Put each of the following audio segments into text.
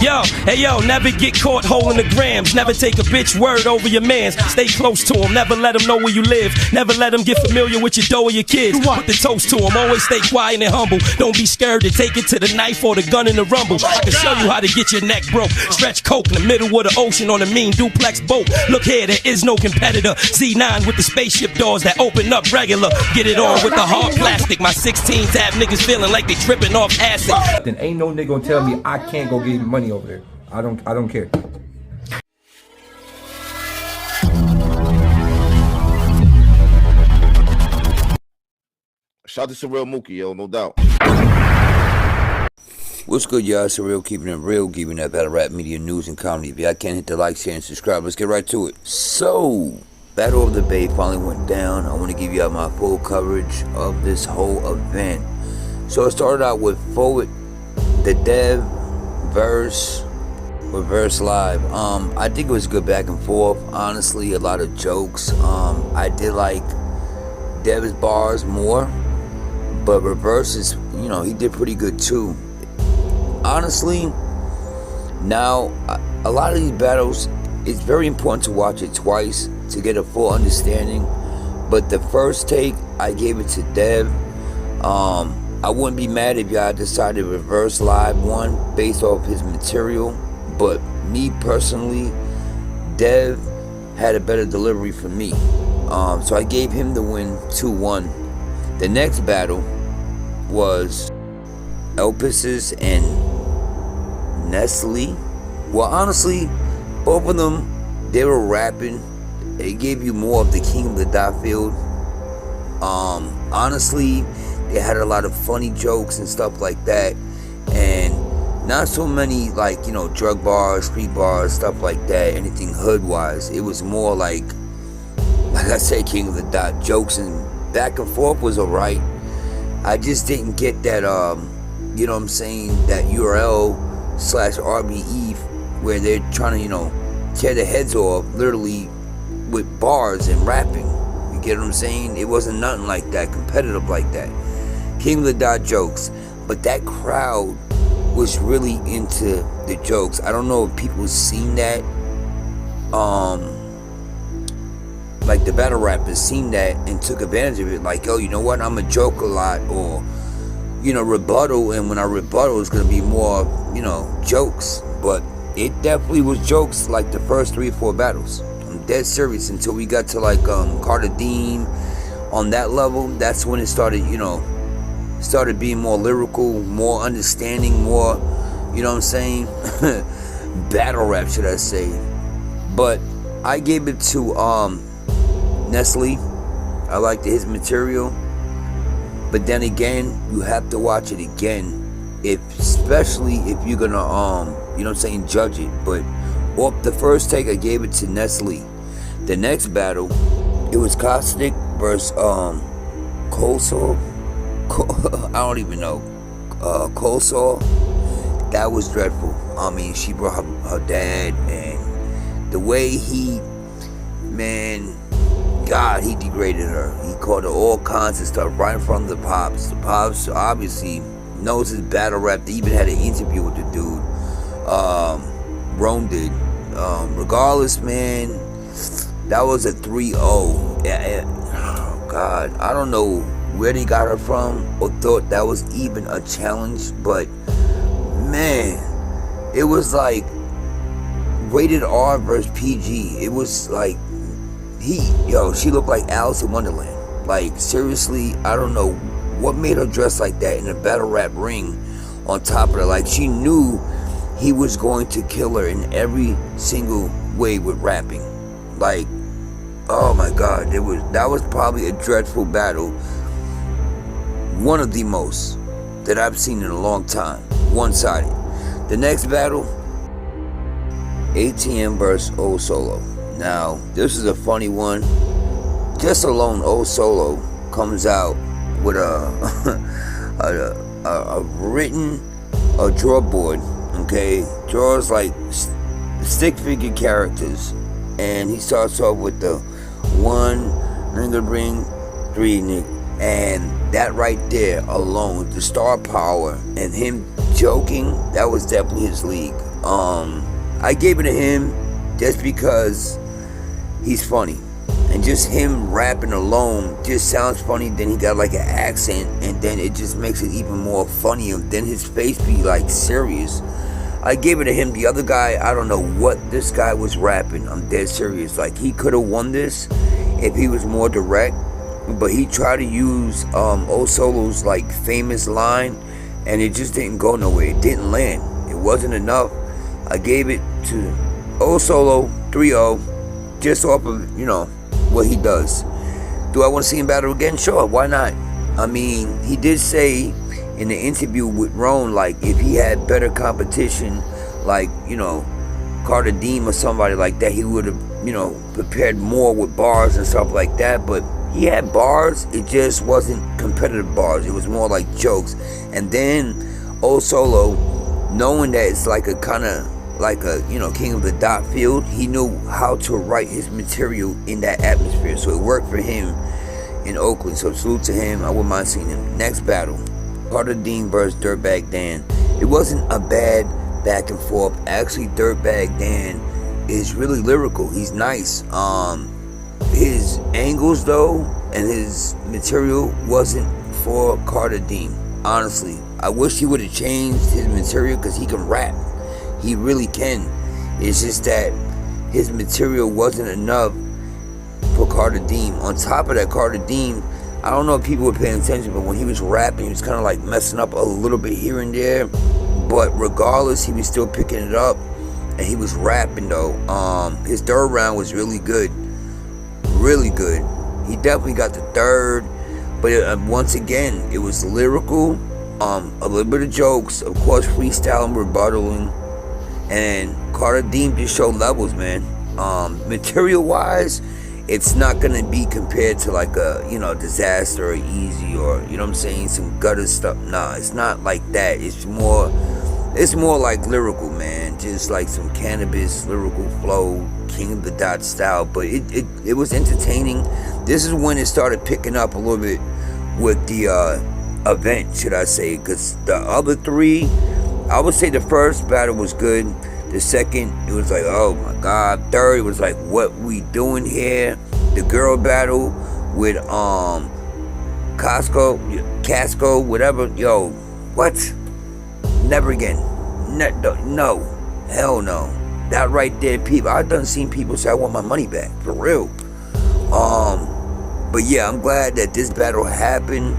Hey yo, never get caught holding the grams. Never take a bitch word over your mans. Stay close to him, never let him know where you live. Never let him get familiar with your dough or your kids. Put the toast to him, always stay quiet and humble. Don't be scared to take it to the knife or the gun in the rumble. I can show you how to get your neck broke. Stretch coke in the middle of the ocean on a mean duplex boat. Look here, there is no competitor. Z9 with the spaceship doors that open up regular. Get it on with the hard plastic. My 16s have niggas feeling like they tripping off acid. Then ain't no nigga gonna tell me I can't go get money over there. I don't care. Shout out to SURREALMOOKIE, yo, no doubt. What's good, y'all? Surreal, keeping it real, giving that battle rap media news and comedy. If y'all can't hit the like, share, and subscribe, let's get right to it. So, Battle of the Bay finally went down. I want to give y'all my full coverage of this whole event. So it started out with Forward, the Dev verse Reverse Live. I think it was good back and forth. Honestly, a lot of jokes. I did like Dev's bars more, but Reverse is, you know, he did pretty good too. Honestly, now a lot of these battles, it's very important to watch it twice to get a full understanding. But the first take, I gave it to Dev. I wouldn't be mad if y'all decided Reverse Live won based off his material. But me personally, Dev had a better delivery for me. So I gave him the win 2-1. The next battle was Elpis's and Nestle. Well, honestly, both of them, they were rapping. They gave you more of the King of the Dot field. Honestly, they had a lot of funny jokes and stuff like that. And not so many, like, you know, drug bars, street bars, stuff like that, anything hood-wise. It was more like I said, King of the Dot jokes, and back and forth was alright. I just didn't get that, you know what I'm saying, that URL/RBE where they're trying to, you know, tear their heads off, literally, with bars and rapping. You get what I'm saying? It wasn't nothing like that, competitive like that. King of the Dot jokes, but that crowd was really into the jokes. I don't know if people seen that, like the battle rappers seen that and took advantage of it, like, yo, you know what, I'm a joke a lot, or, you know, rebuttal, and when I rebuttal, it's gonna be more, you know, jokes. But it definitely was jokes like the first 3 or 4 battles. I'm dead serious, until we got to like Carter Dean on that level. That's when it started, you know, started being more lyrical, more understanding, more, you know what I'm saying, battle rap, should I say. But I gave it to Nestle. I liked his material, but then again, you have to watch it again, especially if you're gonna you know what I'm saying, judge it. But off the first take, I gave it to Nestle. The next battle, it was Caustic versus Coleslaw. I don't even know. Coleslaw. That was dreadful. I mean, she brought her dad, and the way he, man, God, he degraded her. He called her all kinds of stuff right in front of the Pops. The Pops obviously knows his battle rap. They even had an interview with the dude. Rome did. Regardless, man, that was a 3-0. Oh, God, I don't know where they got her from or thought that was even a challenge, but man, it was like rated R versus PG. It was like, she looked like Alice in Wonderland. Like, seriously, I don't know what made her dress like that in a battle rap ring on top of her. Like, she knew he was going to kill her in every single way with rapping. Like, oh my God, that was probably a dreadful battle. One of the most that I've seen in a long time. One-sided. The next battle, ATM versus Old Solo. Now, this is a funny one. Just alone, Old Solo comes out with a draw board. Okay, draws like stick figure characters, and he starts off with the 1, nigga bring 3, nigga. And that right there alone, the star power and him joking, that was definitely his league. I gave it to him just because he's funny. And just him rapping alone just sounds funny. Then he got like an accent, and then it just makes it even more funnier. Then his face be like serious. I gave it to him. The other guy, I don't know what this guy was rapping. I'm dead serious. Like, he could have won this if he was more direct. But he tried to use O Solo's like famous line, and it just didn't go nowhere. It didn't land. It wasn't enough. I gave it to O Solo 3-0 just off of, you know, what he does. Do I want to see him battle again? Sure, why not? I mean, he did say in the interview with Roan, like, if he had better competition, like, you know, Carter Deem or somebody like that, he would have, you know, prepared more with bars and stuff like that. But he had bars, it just wasn't competitive bars. It was more like jokes. And then O Solo, knowing that it's like a kind of like a, you know, king of the dot field, he knew how to write his material in that atmosphere, so it worked for him in Oakland. So salute to him. I wouldn't mind seeing him. Next battle, Carter Dean versus Dirtbag Dan. It wasn't a bad back and forth. Actually, Dirtbag Dan is really lyrical. He's nice. His angles though and his material wasn't for Carter Dean. Honestly, I wish he would have changed his material, because he can rap. He really can. It's just that his material wasn't enough for Carter Deem. On top of that, Carter Deem, I don't know if people were paying attention, but when he was rapping, he was kind of like messing up a little bit here and there. But regardless, he was still picking it up, and he was rapping though. His third round was really good. Really good. He definitely got the third. But once again, it was lyrical. A little bit of jokes. Of course, freestyle and rebuttaling. And Carter Deem just showed levels, man. Material wise, it's not gonna be compared to like a, you know, Disaster or Easy or, you know what I'm saying, some gutter stuff. Nah, it's not like that. It's more like lyrical, man. Just like some cannabis lyrical flow, king of the dot style. But it was entertaining. This is when it started picking up a little bit with the event, should I say, because the other three, I would say the first battle was good. The second, it was like, oh my God. Third, it was like, what we doing here? The girl battle with Casco, whatever. Yo, what? Never again. No, hell no. That right there, people. I done seen people say I want my money back, for real. But yeah, I'm glad that this battle happened,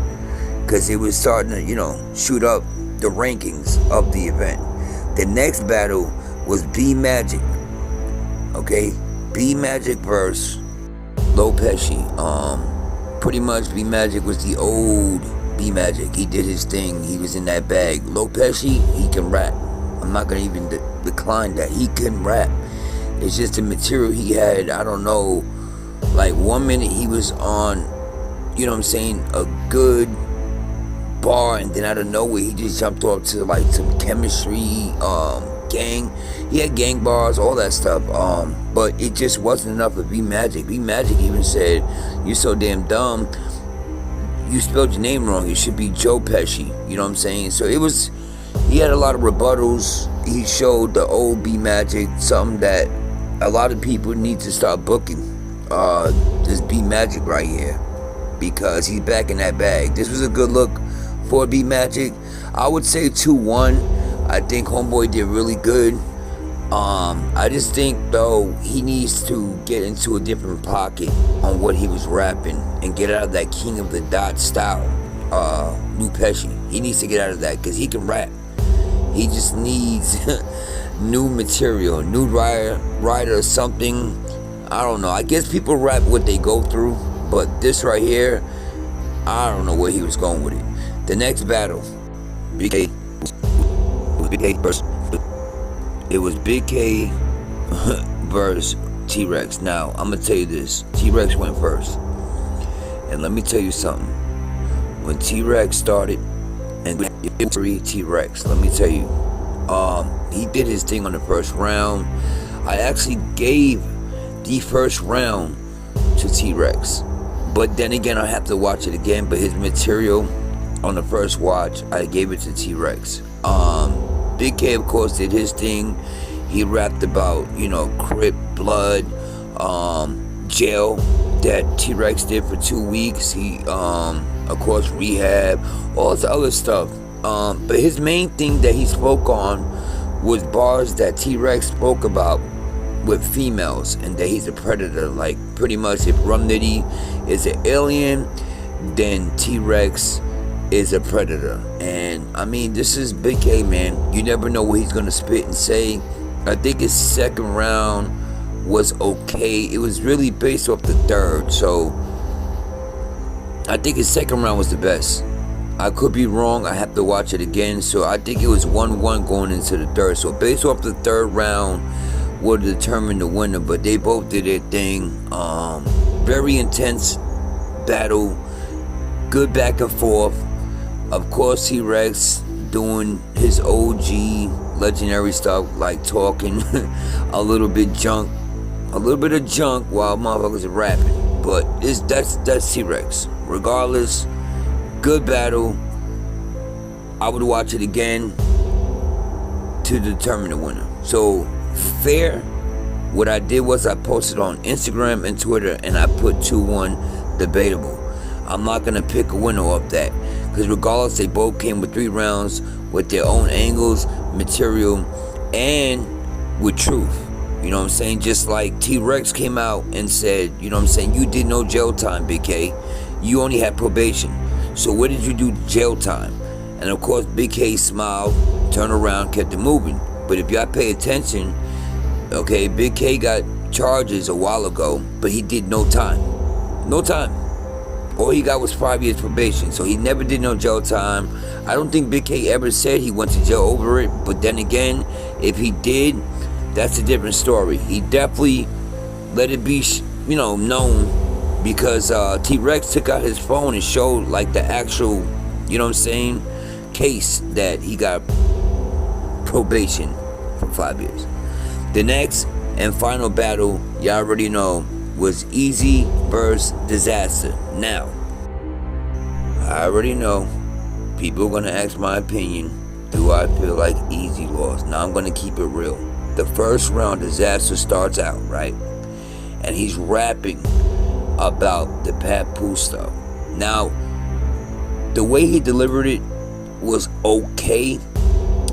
because it was starting to, you know, shoot up the rankings of the event. The next battle was B Magic. Okay, B Magic versus Low Pesci. Pretty much B Magic was the old B Magic. He did his thing. He was in that bag. Low Pesci, he can rap. I'm not gonna even decline that. He can rap. It's just the material he had. I don't know. Like 1 minute he was on, you know what I'm saying, a good bar, and then out of nowhere he just jumped off to like some chemistry, gang. He had gang bars, all that stuff. But it just wasn't enough for B Magic. B Magic even said, "You're so damn dumb. You spelled your name wrong. It should be Joe Pesci." You know what I'm saying? So it was. He had a lot of rebuttals. He showed the old B Magic, something that a lot of people need to start booking. This B Magic right here, because he's back in that bag. This was a good look for B Magic. I would say 2-1. I think Homeboy did really good. I just think though he needs to get into a different pocket on what he was rapping and get out of that king of the dot style. Lou Pesci, he needs to get out of that, because he can rap. He just needs new material, new writer, something. I don't know. I guess people rap what they go through, but this right here, I don't know where he was going with it. The next battle, Big K versus, it was Big K versus T-Rex. Now, I'm going to tell you this. T-Rex went first. And let me tell you something. When T-Rex started, and T-Rex, let me tell you, he did his thing on the first round. I actually gave the first round to T-Rex, but then again I have to watch it again. But his material on the first watch, I gave it to T-Rex. Big K, of course, did his thing. He rapped about, Crip, blood, jail that T-Rex did for 2 weeks. He, of course, rehab, all this other stuff. But his main thing that he spoke on was bars that T-Rex spoke about with females, and that he's a predator. Like, pretty much, if Rum Nitty is an alien, then T-Rex is a predator. And I mean, this is Big K, man. You never know what he's gonna spit and say. I think his second round was okay. It was really based off the third, so I think his second round was the best. I could be wrong, I have to watch it again. So I think it was 1-1 going into the third. So based off the third round would determine the winner, but they both did their thing. Very intense battle, good back and forth. Of course, T-Rex doing his OG legendary stuff, like talking a little bit of junk while motherfuckers are rapping. But that's T-Rex. Regardless, good battle. I would watch it again to determine the winner. So fair. What I did was I posted on Instagram and Twitter, and I put 2-1 debatable. I'm not gonna pick a winner off that, because regardless, they both came with 3 rounds with their own angles, material, and with truth. You know what I'm saying? Just like T-Rex came out and said, you know what I'm saying, you did no jail time, Big K. You only had probation. So what did you do jail time? And of course, Big K smiled, turned around, kept it moving. But if y'all pay attention, okay, Big K got charges a while ago, but he did no time. No time. All he got was 5 years probation, so he never did no jail time. I don't think Big K ever said he went to jail over it, but then again, if he did, that's a different story. He definitely let it be, known, because T-Rex took out his phone and showed, like, the actual, you know what I'm saying, case that he got probation for 5 years. The next and final battle, y'all already know, was Eazy vs. Disaster. Now, I already know people are gonna ask my opinion. Do I feel like Eazy lost? Now I'm gonna keep it real. The first round, Disaster starts out, right? And he's rapping about the Papoose stuff. Now, the way he delivered it was okay.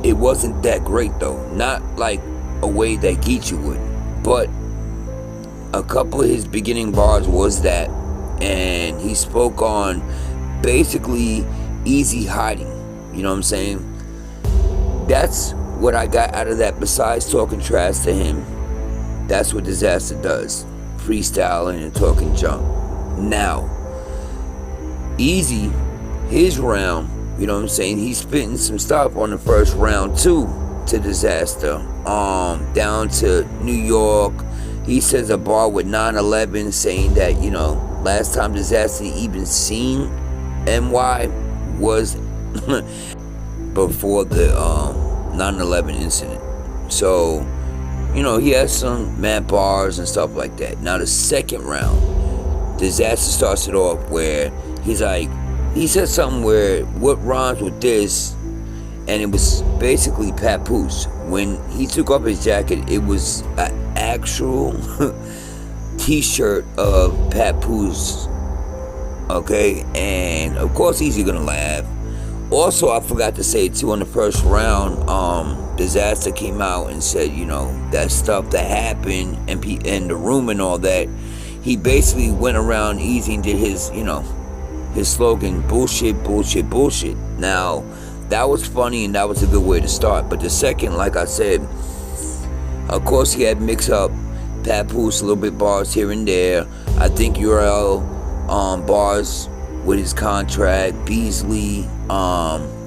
It wasn't that great though. Not like a way that Geechee would. But a couple of his beginning bars was that, and he spoke on basically Eazy hiding. You know what I'm saying? That's what I got out of that. Besides talking trash to him, that's what Disaster does, freestyling and talking junk. Now, Eazy, his round, you know what I'm saying, he's spitting some stuff on the first round too to Disaster. Down to New York. He says a bar with 9/11, saying that, last time Disaster even seen NY was before the 9/11 incident. So, he has some mad bars and stuff like that. Now the second round, Disaster starts it off where he's like, he said something where, what rhymes with this? And it was basically Papoose. When he took off his jacket, it was an actual t-shirt of Papoose. Okay, and of course Eazy gonna laugh. Also, I forgot to say too, on the first round, Disaster came out and said, that stuff that happened and the room and all that. He basically went around Eazy and did his, his slogan, bullshit, bullshit, bullshit. Now, that was funny and that was a good way to start. But the second, like I said, of course he had mixed up Papoose, a little bit bars here and there. I think URL bars with his contract. Beasley,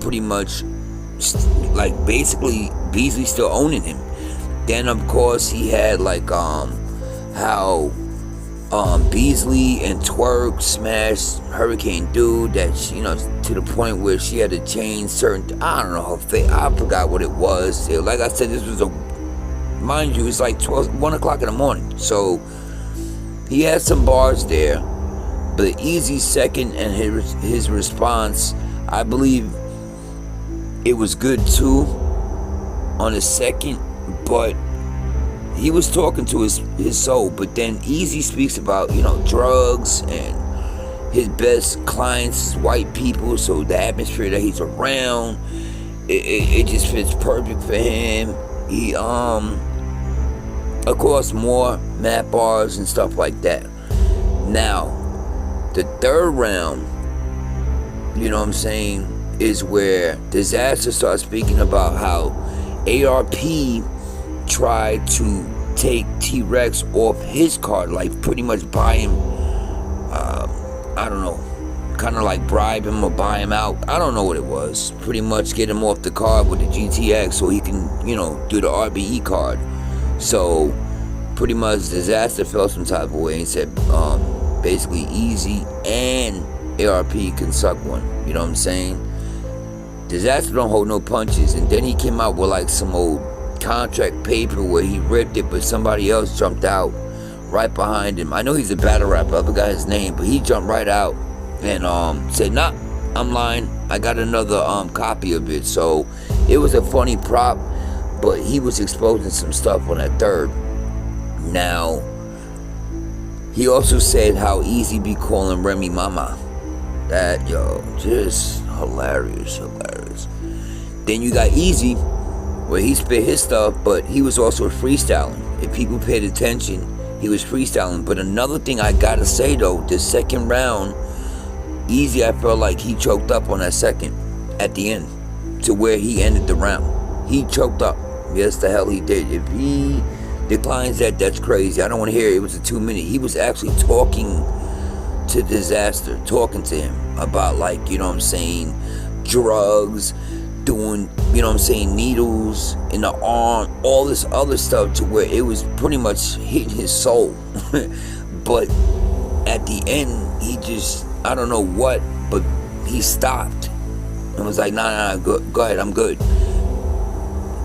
pretty much, like basically Beasley still owning him. Then of course he had like how Beasley and Twerk smashed Hurricane Dude, that to the point where she had to change certain, I don't know her face, I forgot what it was. Like I said, this was mind you, it's like 1 o'clock in the morning. So he had some bars there, but Eazy's second and his response, I believe it was good too. on the second, but he was talking to his soul. But then Eazy speaks about, you know, drugs, and his best clients is white people, so the atmosphere that he's around, it just fits perfect for him. He of course, more map bars and stuff like that. Now, the third round, you know what I'm saying, is where Disaster starts speaking about how ARP tried to take T-Rex off his card, like pretty much buy him, I don't know, kind of like bribe him or buy him out. I don't know what it was. Pretty much get him off the card with the GTX so he can, you know, do the RBE card. So pretty much Disaster felt some type of way and said, basically Eazy and ARP can suck one. You know what I'm saying? Disaster don't hold no punches. And then he came out with like some old contract paper where he ripped it, but somebody else jumped out right behind him. I know he's a battle rapper, I forgot his name, but he jumped right out and said, nah, I'm lying, I got another copy of it. So it was a funny prop, but he was exposing some stuff on that third. Now, he also said how Eazy be calling Remy mama. That, yo, just hilarious. Then you got Eazy, where he spit his stuff, but he was also freestyling. If people paid attention, he was freestyling. But another thing I gotta say though, the second round, Eazy, I felt like he choked up on that second at the end to where he ended the round. He choked up. Yes, the hell he did. If he declines that, that's crazy. I don't want to hear it. It was a 2-minute. He was actually talking to Disaster, talking to him about, like, you know what I'm saying, drugs, doing, you know what I'm saying, needles in the arm, all this other stuff, to where it was pretty much hitting his soul. But at the end, he just, I don't know what, but he stopped and was like, nah, go ahead, I'm good.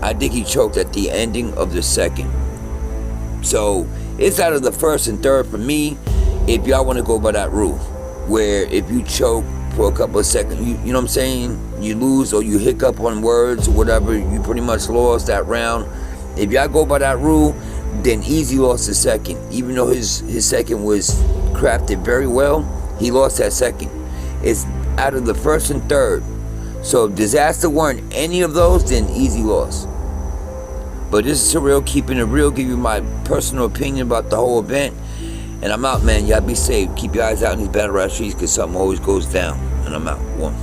I think he choked at the ending of the second. So it's out of the first and third for me, if y'all want to go by that rule, where if you choke for a couple of seconds, you know what I'm saying, you lose or you hiccup on words or whatever, you pretty much lost that round. If y'all go by that rule, then Eazy lost the second. Even though his second was crafted very well, he lost that second. It's out of the first and third. So if Disaster weren't any of those, then Eazy lost. But this is Surreal, keeping it real, give you my personal opinion about the whole event. And I'm out, man. Y'all be safe. Keep your eyes out in these battle rap streets, because something always goes down. And I'm out. One.